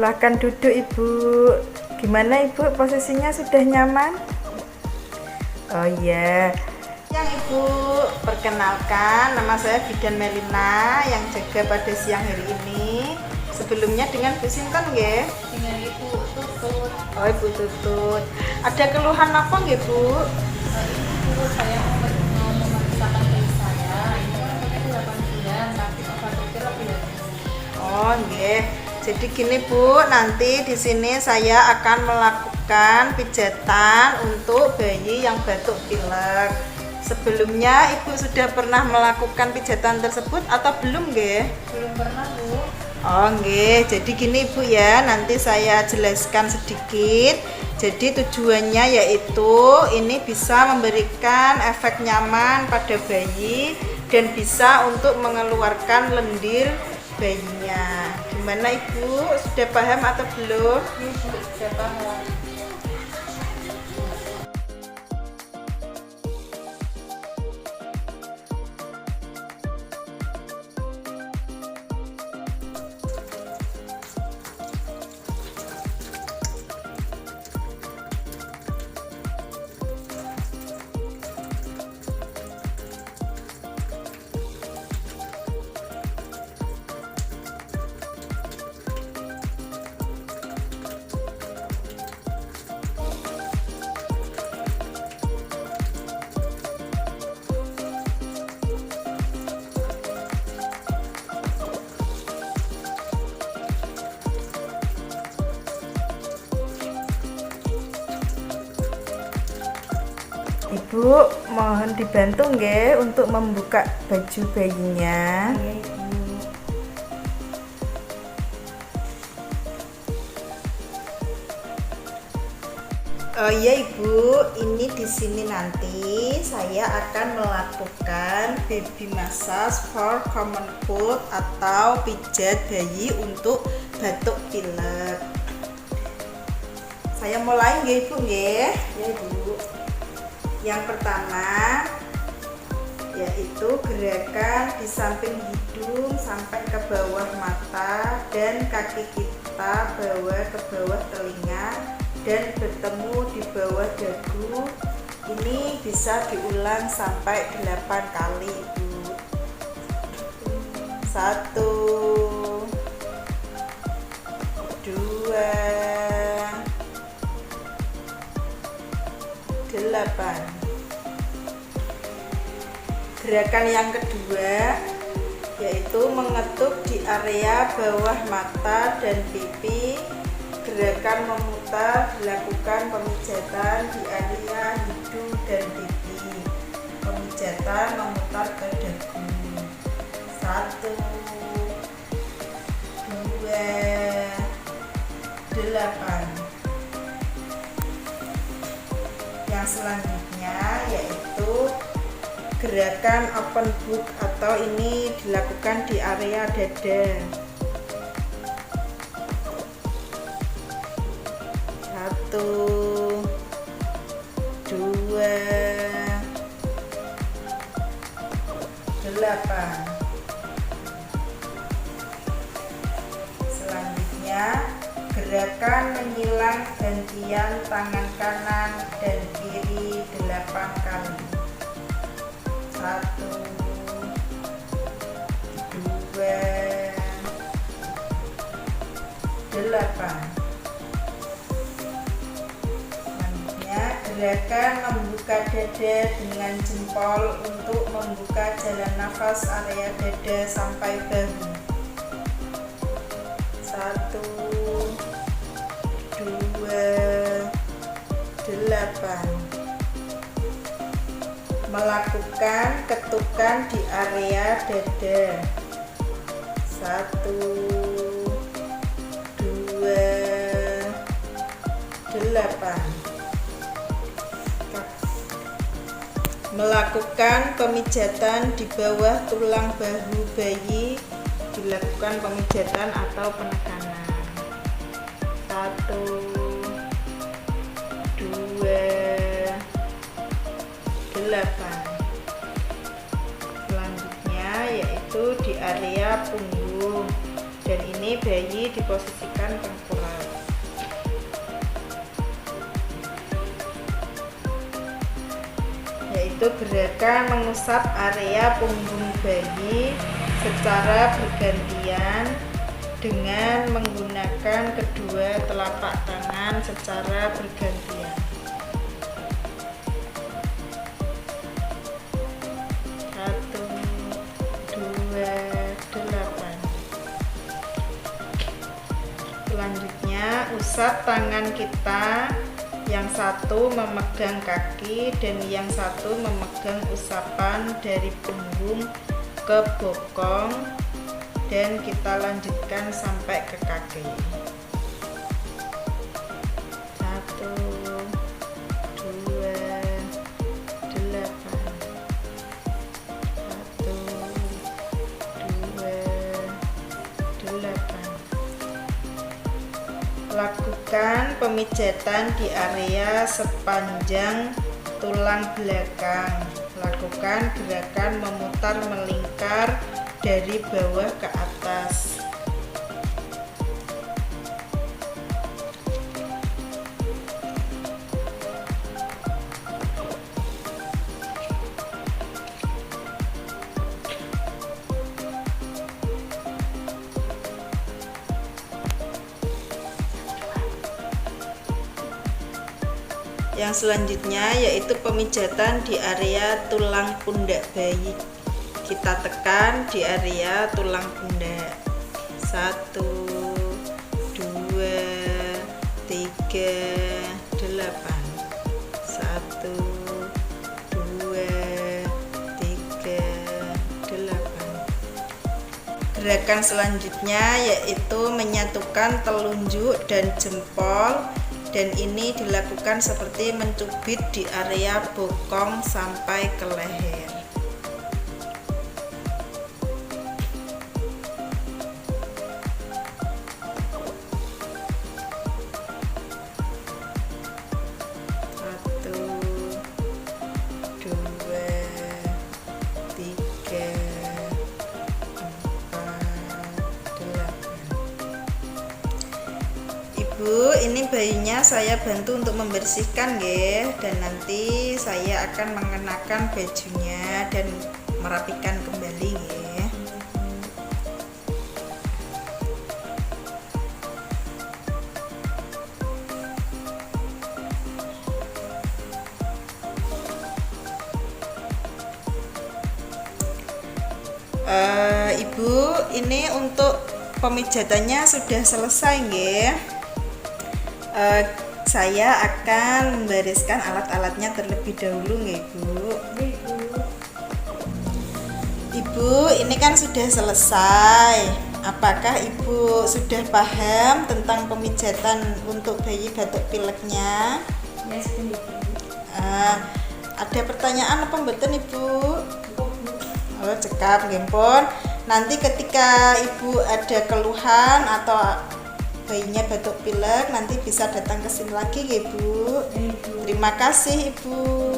Silakan duduk Ibu. Gimana Ibu, posisinya sudah nyaman? Oh iya. Yang Ibu, perkenalkan nama saya Bidan Melina yang jaga pada siang hari ini. Sebelumnya dengan Bu Sinten nggih? Dengan Ibu Tutut. Oh Ibu Tutut. Ada keluhan apa nggih Bu? Ibu, saya mau memeriksakan bayi saya. Ini kan umurnya 8 bulan, tapi obat dokter lebih dari. Oh nggih. Jadi gini Bu, nanti di sini saya akan melakukan pijatan untuk bayi yang batuk pilek. Sebelumnya Ibu sudah pernah melakukan pijatan tersebut atau belum nggih? Belum pernah, Bu. Oh nggih, jadi gini Bu ya, nanti saya jelaskan sedikit. Jadi tujuannya yaitu ini bisa memberikan efek nyaman pada bayi dan bisa untuk mengeluarkan lendir bayinya. Gimana Ibu, sudah paham atau belum? Ibu sudah paham. Ibu mohon dibantu nggih untuk membuka baju bayinya. Iya, Ibu. Oh iya Ibu, ini di sini nanti saya akan melakukan baby massage for common cold atau pijat bayi untuk batuk pilek. Saya mulai nggih Ibu nggih. Ya, Ibu. Yang pertama yaitu gerakan di samping hidung sampai ke bawah mata dan kaki kita bawa ke bawah telinga dan bertemu di bawah dagu. Ini bisa diulang sampai 8 kali Ibu. 1 2 8. Gerakan yang kedua yaitu mengetuk di area bawah mata dan pipi. Gerakan memutar dilakukan pemijatan di area hidung dan pipi. Pemijatan memutar ke dagu. 1 2 8. Yang selanjutnya yaitu gerakan open book atau ini dilakukan di area dada. 1 2 8. Selanjutnya gerakan menyilang gantian tangan kanan dan kiri 8 kali. 1 2 8. Selanjutnya gerakan membuka dada dengan jempol untuk membuka jalan nafas area dada sampai bahu. 1 2 8. Melakukan ketukan di area dada. 1 2 8. Melakukan pemijatan di bawah tulang bahu bayi, dilakukan pemijatan atau penekanan. 1 2 8. Selanjutnya yaitu di area punggung Dan ini bayi diposisikan tengkurap. Yaitu gerakan mengusap area punggung bayi secara bergantian dengan menggunakan kedua telapak tangan secara bergantian. 1, 2, 8. Selanjutnya usap tangan kita, yang satu memegang kaki dan yang satu memegang usapan dari punggung ke bokong, dan kita lanjutkan sampai ke kaki. 1, 2, 8. 1, 2, 8. Lakukan pemijatan di area sepanjang tulang belakang. Lakukan gerakan memutar melingkar dari bawah ke atas. Yang selanjutnya yaitu pemijatan di area tulang pundak bayi. Kita tekan di area tulang pundak. 1, 2, 3, 8. 1, 2, 3, 8. Gerakan selanjutnya yaitu menyatukan telunjuk dan jempol, dan ini dilakukan seperti mencubit di area bokong sampai ke leher. Bu, ini bayinya saya bantu untuk membersihkan ya, dan nanti saya akan mengenakan bajunya dan merapikan kembali ya. Ibu, ini untuk pemijatannya sudah selesai ya. Saya akan membereskan alat-alatnya terlebih dahulu nggih, Bu. Ibu, ini kan sudah selesai. Apakah Ibu sudah paham tentang pemijatan untuk bayi batuk pileknya? Ya, sudah. Ada pertanyaan apa mboten, Ibu? Oh, cekap nggih, pun. Nanti ketika Ibu ada keluhan atau bayinya batuk pilek, nanti bisa datang ke sini lagi ya, Bu. Terima kasih, Ibu.